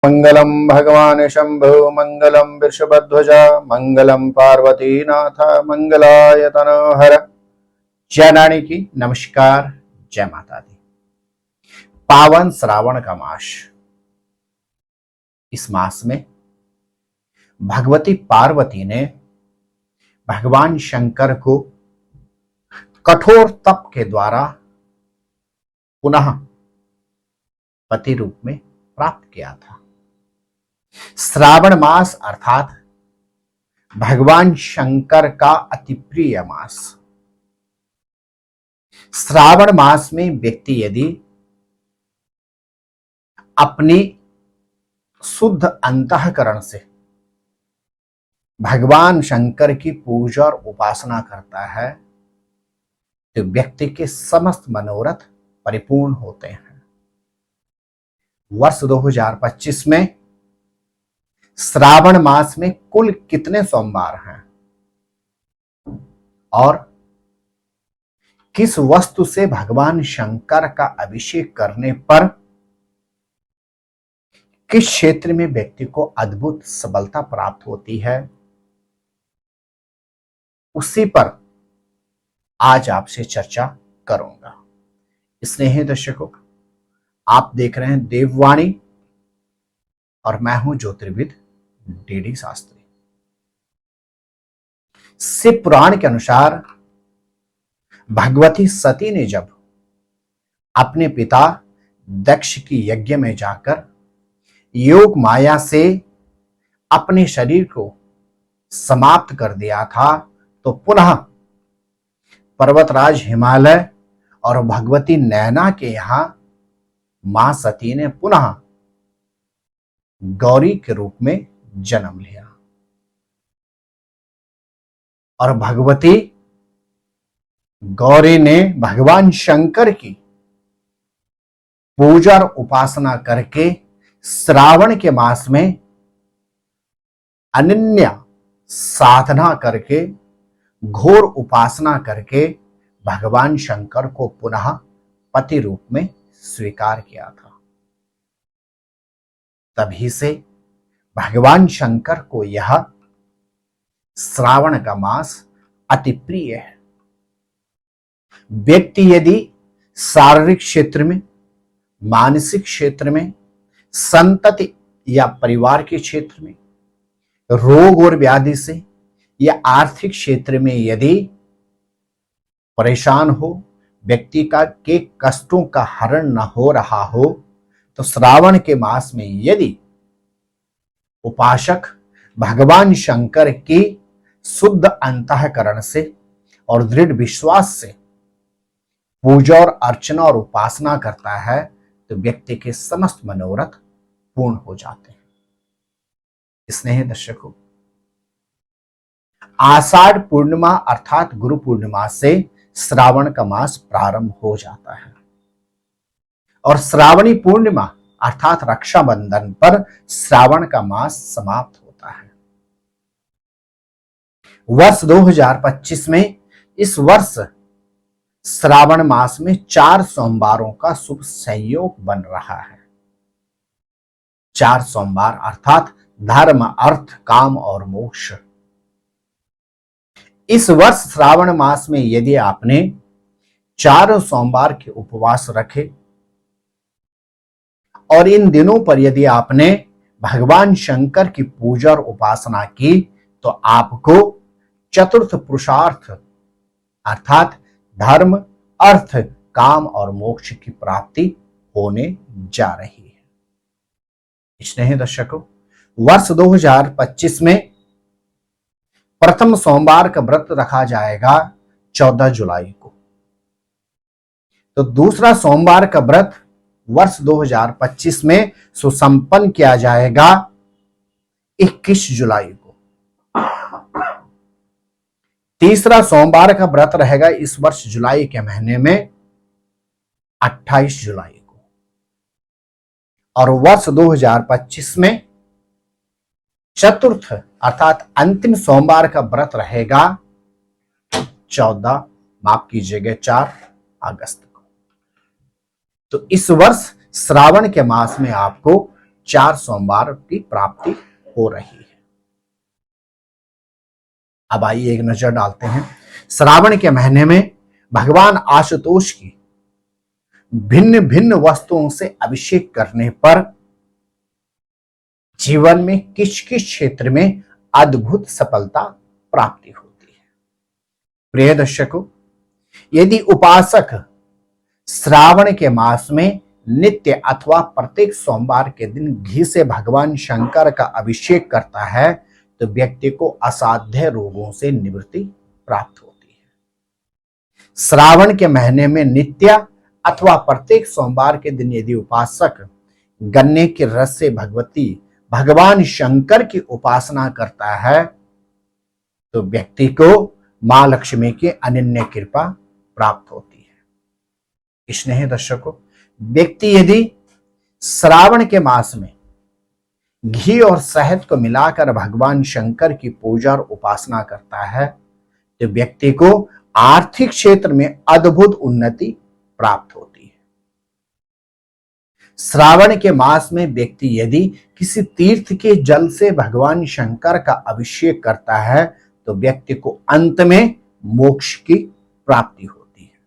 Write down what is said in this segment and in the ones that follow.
मंगलम भगवान शंभो मंगलम वृषभध्वजा मंगलम पार्वतीनाथ मंगलाय तनोहर। जय नानी की नमस्कार, जय माता दी। पावन श्रावण का मास, इस मास में भगवती पार्वती ने भगवान शंकर को कठोर तप के द्वारा पुनः पति रूप में प्राप्त किया था। श्रावण मास अर्थात भगवान शंकर का अति प्रिय मास। श्रावण मास में व्यक्ति यदि अपनी शुद्ध अंतःकरण से भगवान शंकर की पूजा और उपासना करता है तो व्यक्ति के समस्त मनोरथ परिपूर्ण होते हैं। वर्ष 2025 में श्रावण मास में कुल कितने सोमवार हैं और किस वस्तु से भगवान शंकर का अभिषेक करने पर किस क्षेत्र में व्यक्ति को अद्भुत सफलता प्राप्त होती है, उसी पर आज आपसे चर्चा करूंगा। स्नेही दर्शकों, आप देख रहे हैं देववाणी और मैं हूं ज्योतिर्विद डीडी शास्त्री। शिव पुराण के अनुसार भगवती सती ने जब अपने पिता दक्ष की यज्ञ में जाकर योग माया से अपने शरीर को समाप्त कर दिया था तो पुनः पर्वतराज हिमालय और भगवती नैना के यहां मां सती ने पुनः गौरी के रूप में जन्म लिया और भगवती गौरी ने भगवान शंकर की पूजा और उपासना करके श्रावण के मास में अनन्य साधना करके घोर उपासना करके भगवान शंकर को पुनः पति रूप में स्वीकार किया था। तभी से भगवान शंकर को यह श्रावण का मास अति प्रिय है। व्यक्ति यदि शारीरिक क्षेत्र में, मानसिक क्षेत्र में, संतति या परिवार के क्षेत्र में, रोग और व्याधि से या आर्थिक क्षेत्र में यदि परेशान हो, व्यक्ति का के कष्टों का हरण न हो रहा हो तो श्रावण के मास में यदि उपासक भगवान शंकर की शुद्ध अंतःकरण से और दृढ़ विश्वास से पूजा और अर्चना और उपासना करता है तो व्यक्ति के समस्त मनोरथ पूर्ण हो जाते हैं। स्नेही दर्शकों, आषाढ़ पूर्णिमा अर्थात गुरु पूर्णिमा से श्रावण का मास प्रारंभ हो जाता है और श्रावणी पूर्णिमा अर्थात रक्षाबंधन पर श्रावण का मास समाप्त होता है। वर्ष 2025 में इस वर्ष श्रावण मास में 4 सोमवारों का शुभ संयोग बन रहा है। 4 सोमवार अर्थात धर्म, अर्थ, काम और मोक्ष। इस वर्ष श्रावण मास में यदि आपने 4 सोमवार के उपवास रखे और इन दिनों पर यदि आपने भगवान शंकर की पूजा और उपासना की तो आपको चतुर्थ पुरुषार्थ अर्थात धर्म, अर्थ, काम और मोक्ष की प्राप्ति होने जा रही है। स्नेही दर्शकों, वर्ष 2025 में प्रथम सोमवार का व्रत रखा जाएगा 14 जुलाई को, तो दूसरा सोमवार का व्रत वर्ष 2025 में सुसंपन्न किया जाएगा 21 जुलाई को। तीसरा सोमवार का व्रत रहेगा इस वर्ष जुलाई के महीने में 28 जुलाई को और वर्ष 2025 में चतुर्थ अर्थात अंतिम सोमवार का व्रत रहेगा 4 अगस्त को। तो इस वर्ष श्रावण के मास में आपको 4 सोमवार की प्राप्ति हो रही है। अब आइए एक नजर डालते हैं श्रावण के महीने में भगवान आशुतोष की भिन्न भिन्न वस्तुओं से अभिषेक करने पर जीवन में किस किस क्षेत्र में अद्भुत सफलता प्राप्ति होती है। प्रिय दर्शकों, यदि उपासक श्रावण के मास में नित्य अथवा प्रत्येक सोमवार के दिन घी से भगवान शंकर का अभिषेक करता है तो व्यक्ति को असाध्य रोगों से निवृत्ति प्राप्त होती है। श्रावण के महीने में नित्य अथवा प्रत्येक सोमवार के दिन यदि उपासक गन्ने के रस से भगवान शंकर की उपासना करता है तो व्यक्ति को मां लक्ष्मी की अनन्य कृपा प्राप्त होती है। स्नेही दर्शकों, व्यक्ति यदि श्रावण के मास में घी और शहद को मिलाकर भगवान शंकर की पूजा और उपासना करता है तो व्यक्ति को आर्थिक क्षेत्र में अद्भुत उन्नति प्राप्त होती है। श्रावण के मास में व्यक्ति यदि किसी तीर्थ के जल से भगवान शंकर का अभिषेक करता है तो व्यक्ति को अंत में मोक्ष की प्राप्ति होती है।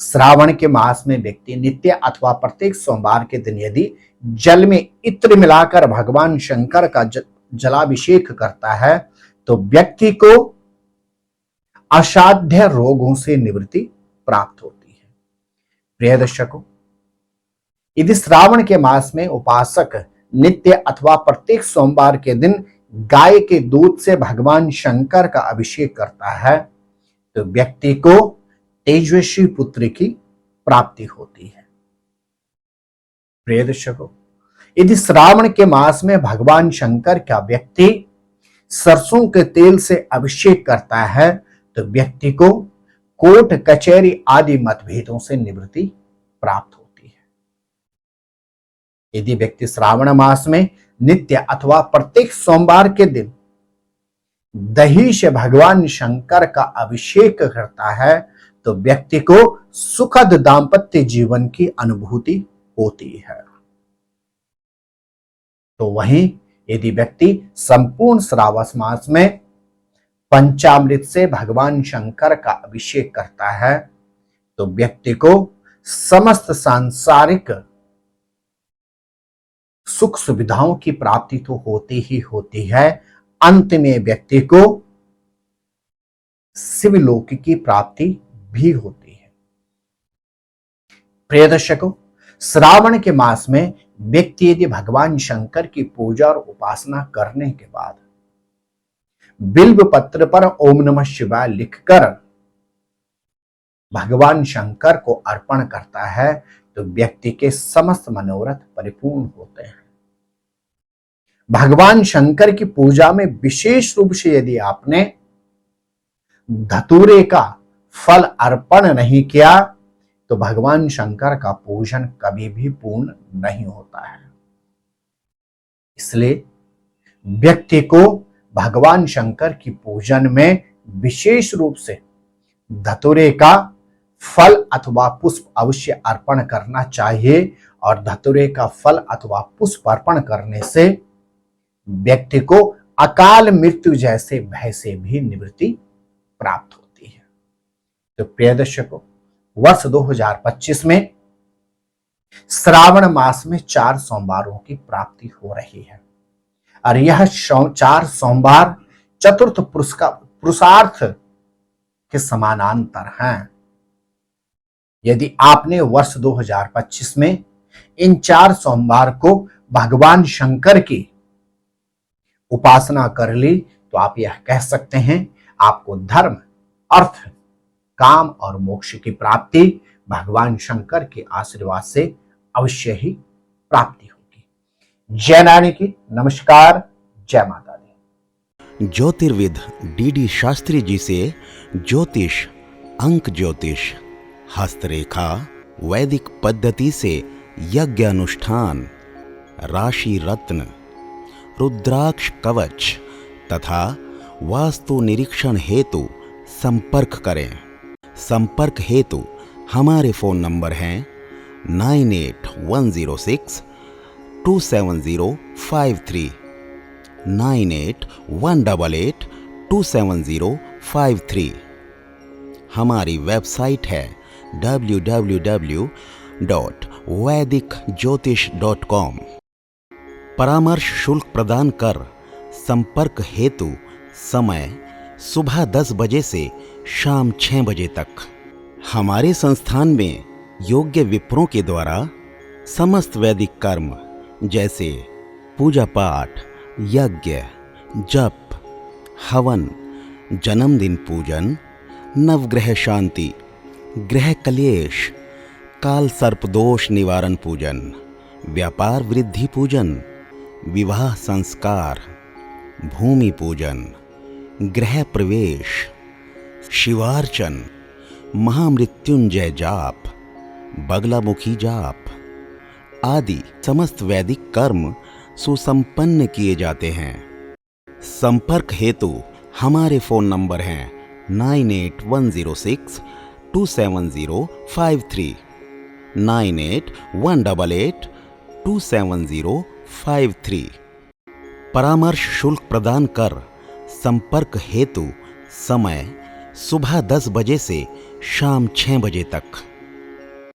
श्रावण के मास में व्यक्ति नित्य अथवा प्रत्येक सोमवार के दिन यदि जल में इत्र मिलाकर भगवान शंकर का जलाभिषेक करता है तो व्यक्ति को असाध्य रोगों से निवृत्ति प्राप्त होती है। प्रिय दर्शकों, यदि श्रावण के मास में उपासक नित्य अथवा प्रत्येक सोमवार के दिन गाय के दूध से भगवान शंकर का अभिषेक करता है तो व्यक्ति को तेजस्वी पुत्र की प्राप्ति होती है। प्रिय दर्शकों, यदि श्रावण के मास में भगवान शंकर का व्यक्ति सरसों के तेल से अभिषेक करता है तो व्यक्ति को कोर्ट कचहरी आदि मतभेदों से निवृत्ति प्राप्त होती है। यदि व्यक्ति श्रावण मास में नित्य अथवा प्रत्येक सोमवार के दिन दही से भगवान शंकर का अभिषेक करता है तो व्यक्ति को सुखद दांपत्य जीवन की अनुभूति होती है। तो वहीं यदि व्यक्ति संपूर्ण श्रावण मास में पंचामृत से भगवान शंकर का अभिषेक करता है तो व्यक्ति को समस्त सांसारिक सुख सुविधाओं की प्राप्ति तो होती ही होती है, अंत में व्यक्ति को शिवलोक की प्राप्ति भी होती है। प्रिय दर्शकों, श्रावण के मास में व्यक्ति यदि भगवान शंकर की पूजा और उपासना करने के बाद बिल्व पत्र पर ओम नमः शिवाय लिखकर भगवान शंकर को अर्पण करता है तो व्यक्ति के समस्त मनोरथ परिपूर्ण होते हैं। भगवान शंकर की पूजा में विशेष रूप से यदि आपने धतूरे का फल अर्पण नहीं किया तो भगवान शंकर का पूजन कभी भी पूर्ण नहीं होता है। इसलिए व्यक्ति को भगवान शंकर की पूजन में विशेष रूप से धतूरे का फल अथवा पुष्प अवश्य अर्पण करना चाहिए और धतूरे का फल अथवा पुष्प अर्पण करने से व्यक्ति को अकाल मृत्यु जैसे भय से भी निवृत्ति प्राप्त होती है। तो प्रिय दर्शकों, वर्ष 2025 में श्रावण मास में 4 सोमवारों की प्राप्ति हो रही है और यह 4 सोमवार चतुर्थ पुरुषार्थ के समानांतर हैं। यदि आपने वर्ष 2025 में इन 4 सोमवार को भगवान शंकर की उपासना कर ली तो आप यह कह सकते हैं आपको धर्म, अर्थ, काम और मोक्ष की प्राप्ति भगवान शंकर के आशीर्वाद से अवश्य ही प्राप्ति होगी। जय नारायण की नमस्कार, जय माता दी। ज्योतिर्विद डीडी शास्त्री जी से ज्योतिष, अंक ज्योतिष, हस्तरेखा, वैदिक पद्धति से यज्ञ अनुष्ठान, राशि रत्न, रुद्राक्ष कवच तथा वास्तु निरीक्षण हेतु संपर्क करें। संपर्क हेतु हमारे फोन नंबर हैं 9816 9818827053 9818827053। हमारी वेबसाइट है www.vedicjyotish.com। परामर्श शुल्क प्रदान कर संपर्क हेतु समय सुबह 10 बजे से शाम 6 बजे तक। हमारे संस्थान में योग्य विप्रों के द्वारा समस्त वैदिक कर्म जैसे पूजा पाठ, यज्ञ, जप, हवन, जन्मदिन पूजन, नवग्रह शांति, ग्रह कलेश, काल सर्प दोष निवारण पूजन, व्यापार वृद्धि पूजन, विवाह संस्कार, भूमि पूजन, गृह प्रवेश, शिवार्चन, महामृत्युंजय जाप, बगलामुखी जाप आदि समस्त वैदिक कर्म सुसंपन्न किए जाते हैं। संपर्क हेतु हमारे फोन नंबर हैं 9810627053, 9818827053। परामर्श शुल्क प्रदान कर संपर्क हेतु समय सुबह 10 बजे से शाम 6 बजे तक।